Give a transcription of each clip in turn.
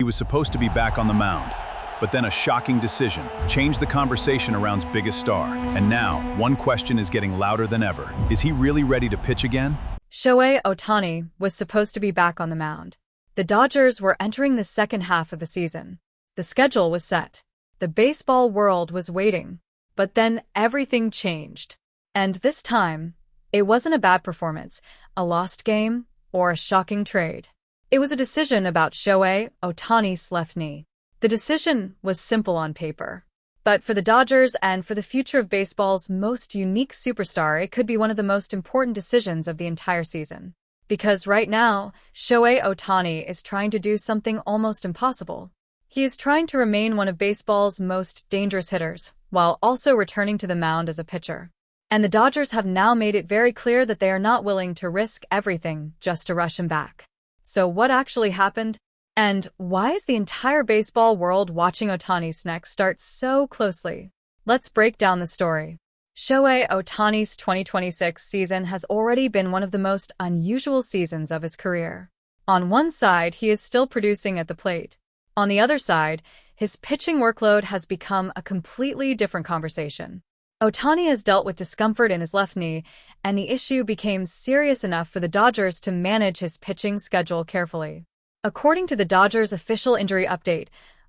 was supposed to be back on the mound. But then a shocking decision changed the conversation around his biggest star. And now, one question is getting louder than ever. Is he really ready to pitch again? Shohei Ohtani was supposed to be back on the mound. The Dodgers were entering the second half of the season. The schedule was set. The baseball world was waiting. But then everything changed. And this time, it wasn't a bad performance, a lost game, or a shocking trade. It was a decision about Shohei Ohtani's left knee. The decision was simple on paper. But for the Dodgers and for the future of baseball's most unique superstar, it could be one of the most important decisions of the entire season. Because right now, Shohei Ohtani is trying to do something almost impossible. He is trying to remain one of baseball's most dangerous hitters, while also returning to the mound as a pitcher. And the Dodgers have now made it very clear that they are not willing to risk everything just to rush him back. So what actually happened? And why is the entire baseball world watching Ohtani's next start so closely? Let's break down the story. Shohei Ohtani's 2026 season has already been one of the most unusual seasons of his career. On one side, he is still producing at the plate. On the other side, his pitching workload has become a completely different conversation. Ohtani has dealt with discomfort in his left knee, and the issue became serious enough for the Dodgers to manage his pitching schedule carefully. According to the Dodgers' official injury update,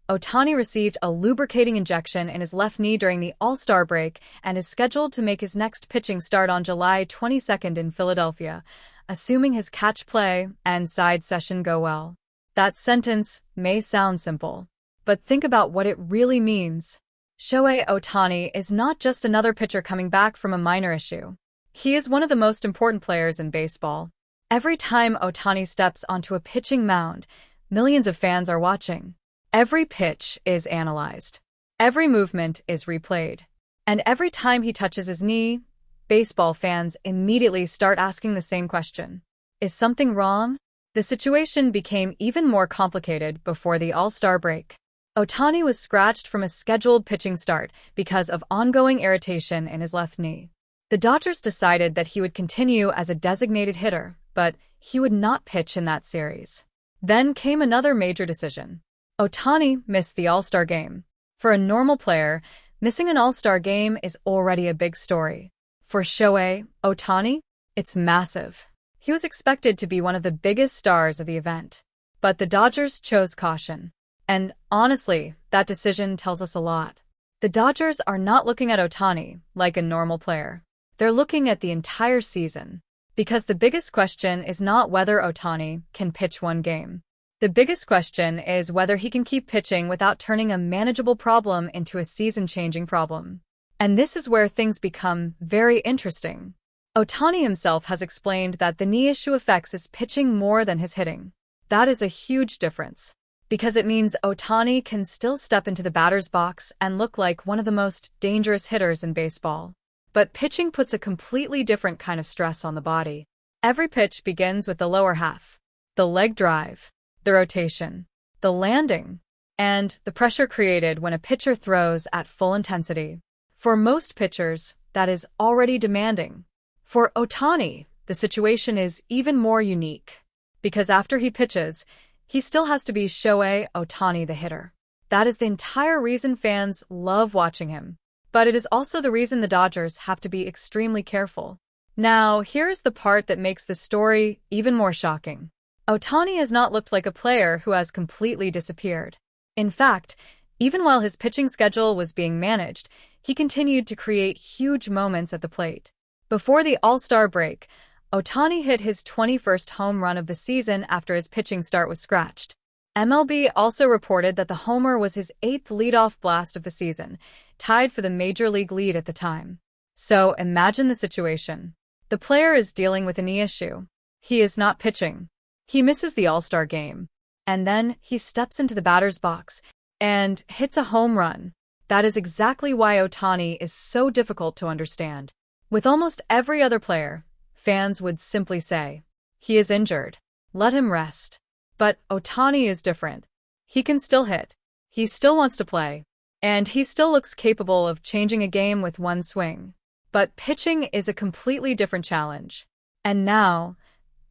Ohtani received a lubricating injection in his left knee during the All-Star break and is scheduled to make his next pitching start on July 22nd in Philadelphia, assuming his catch play and side session go well. That sentence may sound simple, but think about what it really means. Shohei Ohtani is not just another pitcher coming back from a minor issue. He is one of the most important players in baseball. Every time Ohtani steps onto a pitching mound, millions of fans are watching. Every pitch is analyzed. Every movement is replayed. And every time he touches his knee, baseball fans immediately start asking the same question. Is something wrong? The situation became even more complicated before the All-Star break. Ohtani was scratched from a scheduled pitching start because of ongoing irritation in his left knee. The Dodgers decided that he would continue as a designated hitter, but he would not pitch in that series. Then came another major decision. Ohtani missed the All-Star game. For a normal player, missing an All-Star game is already a big story. For Shohei Ohtani, it's massive. He was expected to be one of the biggest stars of the event. But the Dodgers chose caution. And honestly, that decision tells us a lot. The Dodgers are not looking at Ohtani like a normal player. They're looking at the entire season. Because the biggest question is not whether Ohtani can pitch one game. The biggest question is whether he can keep pitching without turning a manageable problem into a season-changing problem. And this is where things become very interesting. Ohtani himself has explained that the knee issue affects his pitching more than his hitting. That is a huge difference. Because it means Ohtani can still step into the batter's box and look like one of the most dangerous hitters in baseball. But pitching puts a completely different kind of stress on the body. Every pitch begins with the lower half, the leg drive, the rotation, the landing, and the pressure created when a pitcher throws at full intensity. For most pitchers, that is already demanding. For Ohtani, the situation is even more unique. Because after he pitches, he still has to be Shohei Ohtani the hitter. That is the entire reason fans love watching him. But it is also the reason the Dodgers have to be extremely careful. Now, here's the part that makes the story even more shocking. Ohtani has not looked like a player who has completely disappeared. In fact, even while his pitching schedule was being managed, he continued to create huge moments at the plate. Before the All-Star break, Ohtani hit his 21st home run of the season after his pitching start was scratched. MLB also reported that the homer was his 8th leadoff blast of the season, tied for the major league lead at the time. So imagine the situation. The player is dealing with a knee issue. He is not pitching. He misses the All-Star game. And then he steps into the batter's box and hits a home run. That is exactly why Ohtani is so difficult to understand. With almost every other player, fans would simply say, "He is injured. Let him rest." But Ohtani is different. He can still hit. He still wants to play. And he still looks capable of changing a game with one swing. But pitching is a completely different challenge. And now,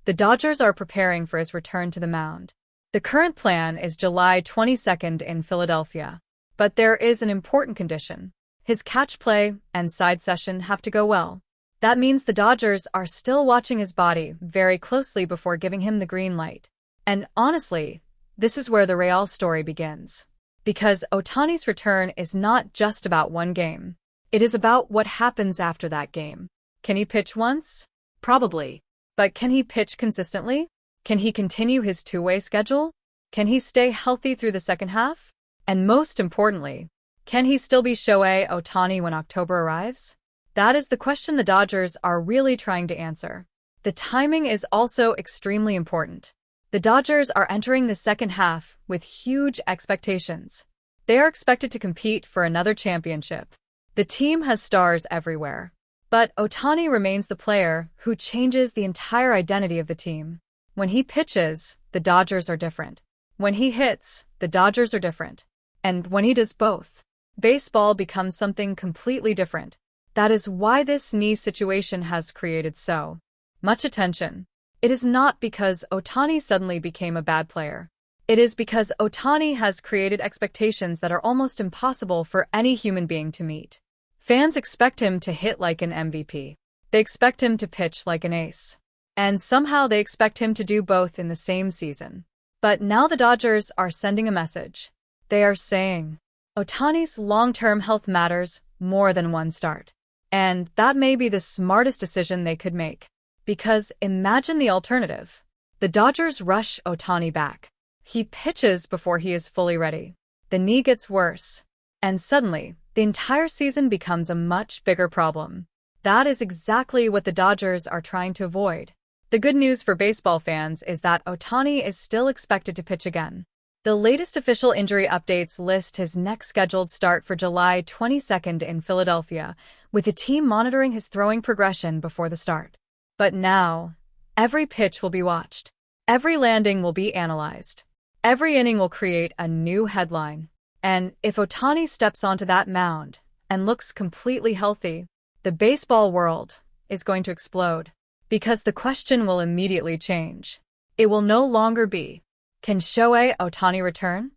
the Dodgers are preparing for his return to the mound. The current plan is July 22nd in Philadelphia. But there is an important condition. His catch play and side session have to go well. That means the Dodgers are still watching his body very closely before giving him the green light. And honestly, this is where the Real story begins. Because Ohtani's return is not just about one game. It is about what happens after that game. Can he pitch once? Probably. But can he pitch consistently? Can he continue his two-way schedule? Can he stay healthy through the second half? And most importantly, can he still be Shohei Ohtani when October arrives? That is the question the Dodgers are really trying to answer. The timing is also extremely important. The Dodgers are entering the second half with huge expectations. They are expected to compete for another championship. The team has stars everywhere. But Ohtani remains the player who changes the entire identity of the team. When he pitches, the Dodgers are different. When he hits, the Dodgers are different. And when he does both, baseball becomes something completely different. That is why this knee situation has created so much attention. It is not because Ohtani suddenly became a bad player. It is because Ohtani has created expectations that are almost impossible for any human being to meet. Fans expect him to hit like an MVP. They expect him to pitch like an ace. And somehow they expect him to do both in the same season. But now the Dodgers are sending a message. They are saying, Ohtani's long-term health matters more than one start. And that may be the smartest decision they could make. Because imagine the alternative. The Dodgers rush Ohtani back. He pitches before he is fully ready. The knee gets worse. And suddenly, the entire season becomes a much bigger problem. That is exactly what the Dodgers are trying to avoid. The good news for baseball fans is that Ohtani is still expected to pitch again. The latest official injury updates list his next scheduled start for July 22nd in Philadelphia, with the team monitoring his throwing progression before the start. But now, every pitch will be watched. Every landing will be analyzed. Every inning will create a new headline. And if Ohtani steps onto that mound and looks completely healthy, the baseball world is going to explode. Because the question will immediately change. It will no longer be, can Shohei Ohtani return?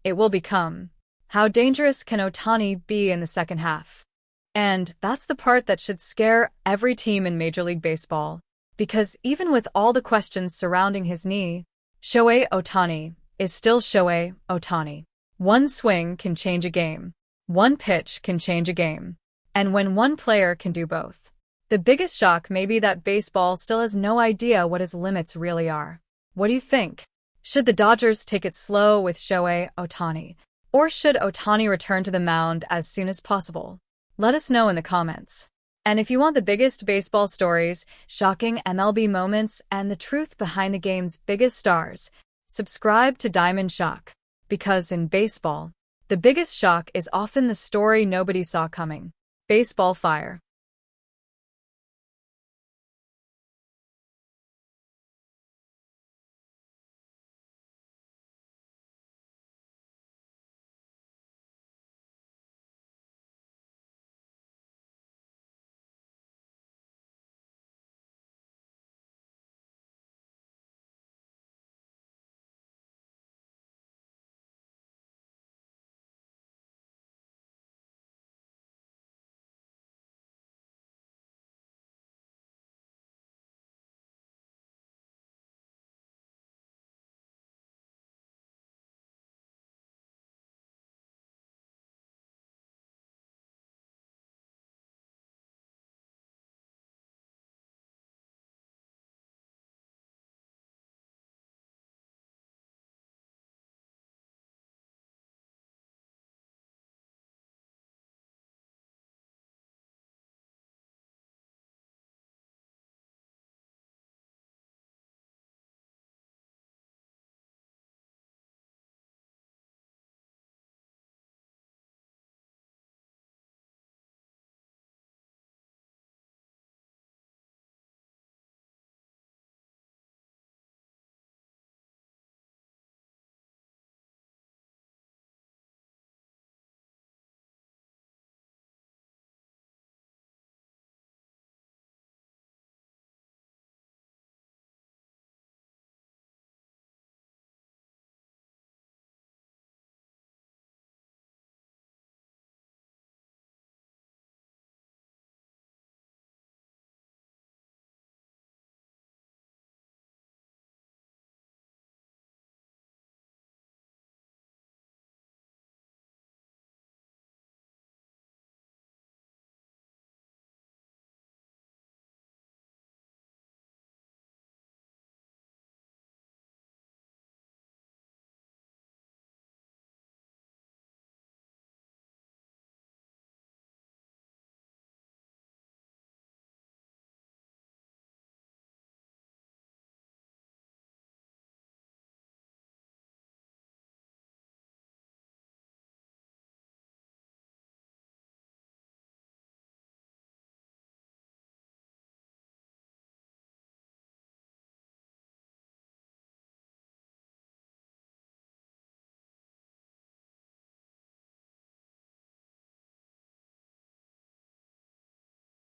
It will become, how dangerous can Ohtani be in the second half? And that's the part that should scare every team in Major League Baseball. Because even with all the questions surrounding his knee, Shohei Ohtani is still Shohei Ohtani. One swing can change a game. One pitch can change a game. And when one player can do both, the biggest shock may be that baseball still has no idea what his limits really are. What do you think? Should the Dodgers take it slow with Shohei Ohtani? Or should Ohtani return to the mound as soon as possible? Let us know in the comments. And if you want the biggest baseball stories, shocking MLB moments, and the truth behind the game's biggest stars, subscribe to Diamond Shock. Because in baseball, the biggest shock is often the story nobody saw coming. Baseball Fire.